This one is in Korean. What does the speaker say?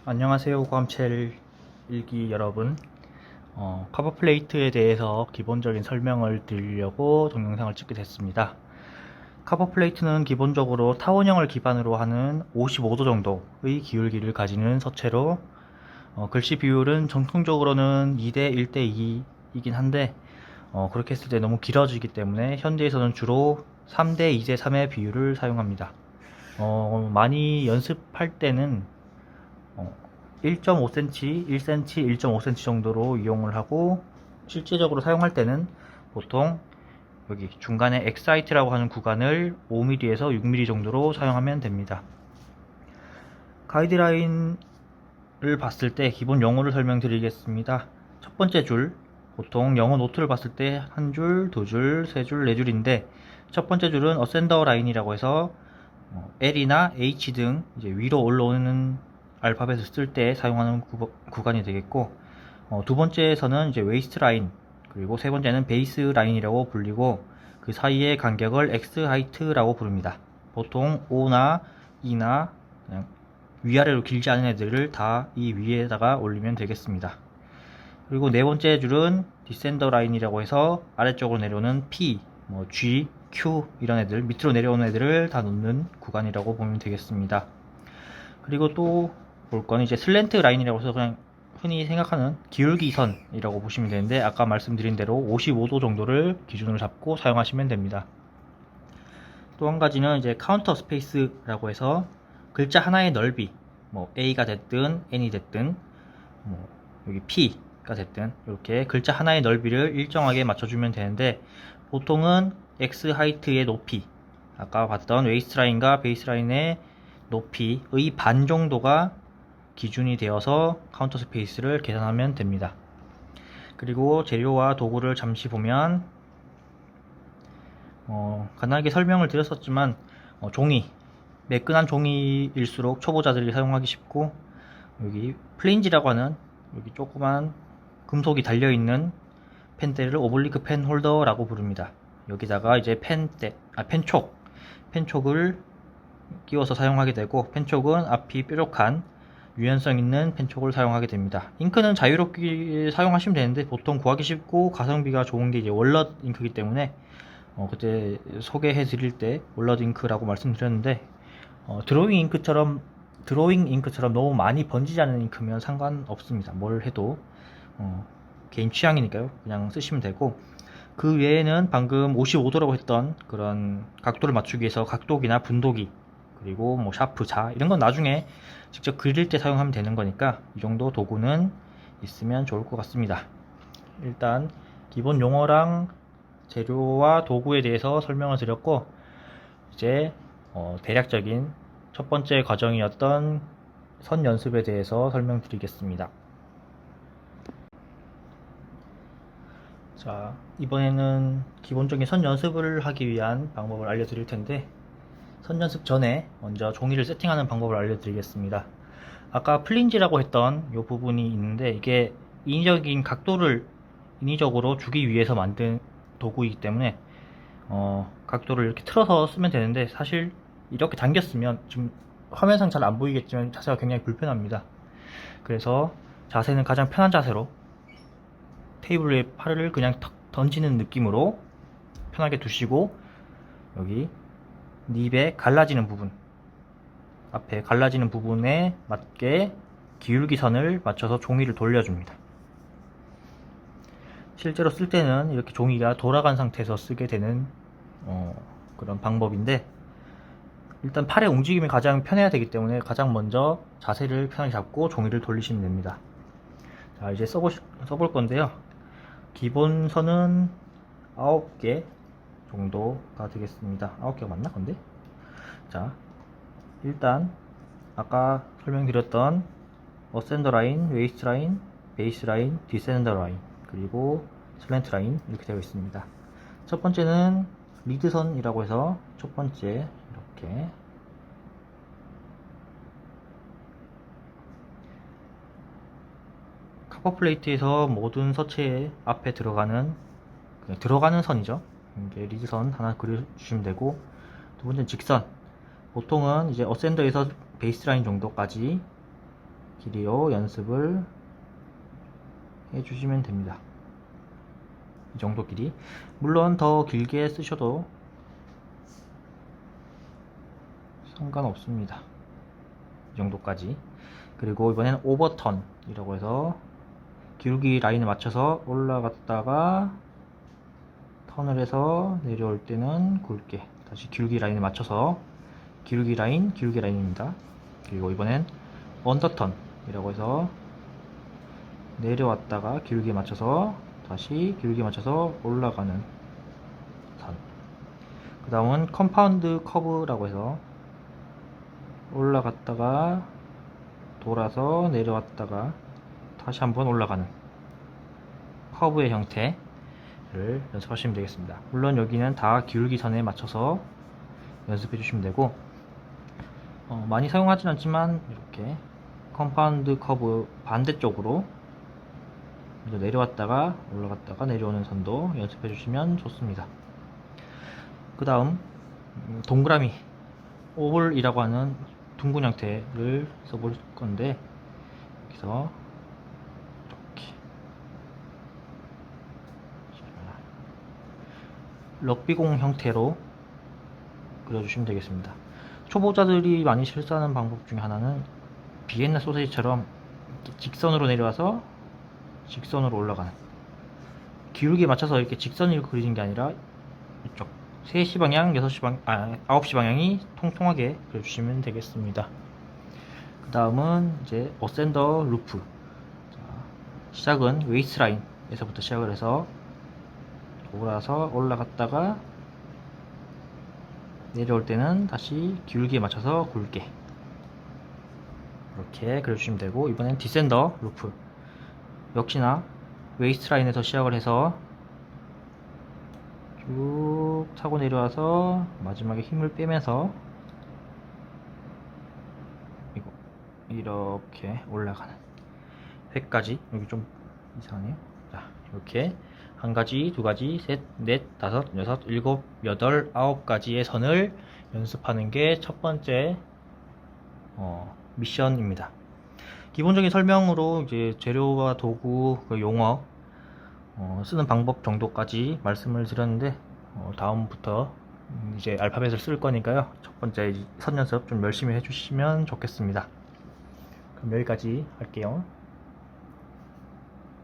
안녕하세요, 고암첼 일기 여러분. 커버 플레이트에 대해서 기본적인 설명을 드리려고 동영상을 찍게 됐습니다. 커버 플레이트는 기본적으로 타원형을 기반으로 하는 55도 정도의 기울기를 가지는 서체로, 글씨 비율은 정통적으로는 2대 1대 2이긴 한데, 그렇게 했을 때 너무 길어지기 때문에 현대에서는 주로 3대 2대 3의 비율을 사용합니다. 많이 연습할 때는 1.5cm, 1cm, 1.5cm 정도로 이용을 하고, 실제적으로 사용할 때는 보통 여기 중간에 엑사이트라고 하는 구간을 5mm에서 6mm 정도로 사용하면 됩니다. 가이드라인을 봤을 때 기본 영어를 설명드리겠습니다. 첫 번째 줄, 보통 영어 노트를 봤을 때 한 줄, 두 줄, 세 줄, 네 줄인데, 첫 번째 줄은 어센더 라인이라고 해서 L이나 H 등 이제 위로 올라오는 알파벳을 쓸 때 사용하는 구간이 되겠고, 두 번째에서는 이제 웨이스트 라인, 그리고 세 번째는 베이스 라인이라고 불리고, 그 사이의 간격을 X 하이트라고 부릅니다. 보통 O나 E나 그냥 위아래로 길지 않은 애들을 다 이 위에다가 올리면 되겠습니다. 그리고 네 번째 줄은 디센더 라인이라고 해서 아래쪽으로 내려오는 P, G, Q 이런 애들, 밑으로 내려오는 애들을 다 놓는 구간이라고 보면 되겠습니다. 그리고 또 볼 건 이제 슬랜트 라인이라고 해서 그냥 흔히 생각하는 기울기선이라고 보시면 되는데, 아까 말씀드린 대로 55도 정도를 기준으로 잡고 사용하시면 됩니다. 또 한 가지는 이제 카운터 스페이스라고 해서 글자 하나의 넓이, A가 됐든 N이 됐든 여기 P가 됐든 이렇게 글자 하나의 넓이를 일정하게 맞춰주면 되는데, 보통은 X 하이트의 높이, 아까 봤던 웨이스트 라인과 베이스 라인의 높이의 반 정도가 기준이 되어서 카운터 스페이스를 계산하면 됩니다. 그리고 재료와 도구를 잠시 보면, 간단하게 설명을 드렸었지만, 종이, 매끈한 종이일수록 초보자들이 사용하기 쉽고, 여기 플린지라고 하는 여기 조그만 금속이 달려있는 펜대를 오블리크 펜 홀더라고 부릅니다. 여기다가 이제 펜촉을 끼워서 사용하게 되고, 펜촉은 앞이 뾰족한 유연성 있는 펜촉을 사용하게 됩니다. 잉크는 자유롭게 사용하시면 되는데, 보통 구하기 쉽고 가성비가 좋은 게 이제 월넛 잉크이기 때문에, 그때 소개해 드릴 때 월넛 잉크라고 말씀드렸는데, 드로잉 잉크처럼 너무 많이 번지지 않는 잉크면 상관없습니다. 뭘 해도 개인 취향이니까요. 그냥 쓰시면 되고, 그 외에는 방금 55도라고 했던 그런 각도를 맞추기 위해서 각도기나 분도기, 그리고 샤프, 자 이런 건 나중에 직접 그릴 때 사용하면 되는 거니까 이 정도 도구는 있으면 좋을 것 같습니다. 일단 기본 용어랑 재료와 도구에 대해서 설명을 드렸고, 이제 대략적인 첫 번째 과정이었던 선 연습에 대해서 설명드리겠습니다. 자, 이번에는 기본적인 선 연습을 하기 위한 방법을 알려드릴 텐데, 선 연습 전에 먼저 종이를 세팅하는 방법을 알려드리겠습니다. 아까 플린지라고 했던 이 부분이 있는데, 이게 인위적인 각도를 인위적으로 주기 위해서 만든 도구이기 때문에 각도를 이렇게 틀어서 쓰면 되는데, 사실 이렇게 당겼으면 지금 화면상 잘 안 보이겠지만 자세가 굉장히 불편합니다. 그래서 자세는 가장 편한 자세로 테이블 위에 팔을 그냥 턱 던지는 느낌으로 편하게 두시고, 여기 닙에 갈라지는 부분, 앞에 갈라지는 부분에 맞게 기울기선을 맞춰서 종이를 돌려줍니다. 실제로 쓸 때는 이렇게 종이가 돌아간 상태에서 쓰게 되는 그런 방법인데, 일단 팔의 움직임이 가장 편해야 되기 때문에 가장 먼저 자세를 편하게 잡고 종이를 돌리시면 됩니다. 자, 이제 써볼 건데요. 기본 선은 9개 정도가 되겠습니다. 9개가 맞나 근데? 자, 일단 아까 설명드렸던 어센더 라인, 웨이스트 라인, 베이스 라인, 디센더 라인, 그리고 슬랜트 라인 이렇게 되어 있습니다. 첫 번째는 리드선이라고 해서 첫 번째 이렇게 커버 플레이트에서 모든 서체 앞에 들어가는 선이죠. 이게 리드선 하나 그려주시면 되고, 두 번째는 직선. 보통은 이제 어센더에서 베이스라인 정도까지 길이로 연습을 해주시면 됩니다. 이 정도 길이. 물론 더 길게 쓰셔도 상관없습니다. 이 정도까지. 그리고 이번에는 오버턴이라고 해서 기울기 라인에 맞춰서 올라갔다가 턴을 해서 내려올 때는 굵게 다시 기울기 라인에 맞춰서 기울기 라인입니다. 그리고 이번엔 언더턴이라고 해서 내려왔다가 기울기에 맞춰서 다시 기울기에 맞춰서 올라가는 선. 그 다음은 컴파운드 커브라고 해서 올라갔다가 돌아서 내려왔다가 다시 한번 올라가는 커브의 형태를 연습하시면 되겠습니다. 물론 여기는 다 기울기선에 맞춰서 연습해 주시면 되고, 많이 사용하진 않지만 이렇게 컴파운드 커브 반대쪽으로 내려왔다가 올라갔다가 내려오는 선도 연습해 주시면 좋습니다. 그 다음 동그라미 오블이라고 하는 둥근 형태를 써볼 건데, 여기서 이렇게 럭비공 형태로 그려주시면 되겠습니다. 초보자들이 많이 실수하는 방법 중에 하나는 비엔나 소세지처럼 직선으로 내려와서 직선으로 올라가는, 기울기에 맞춰서 이렇게 직선으로 그리는 게 아니라 이쪽 3시 방향, 6시 방향, 9시 방향이 통통하게 그려주시면 되겠습니다. 그 다음은 이제 어센더 루프. 자, 시작은 웨이스라인에서부터 시작을 해서 돌아서 올라갔다가 내려올 때는 다시 기울기에 맞춰서 굵게 이렇게 그려주시면 되고, 이번엔 디센더 루프. 역시나 웨이스라인에서 시작을 해서 쭉 타고 내려와서 마지막에 힘을 빼면서 이렇게 올라가는 획까지. 여기 좀 이상하네요. 자, 이렇게 한 가지, 두 가지, 셋, 넷, 다섯, 여섯, 일곱, 여덟, 아홉 가지의 선을 연습하는 게 첫 번째 미션입니다. 기본적인 설명으로 이제 재료와 도구, 그 용어, 쓰는 방법 정도까지 말씀을 드렸는데, 다음부터 이제 알파벳을 쓸 거니까요. 첫 번째 선 연습 좀 열심히 해주시면 좋겠습니다. 그럼 여기까지 할게요.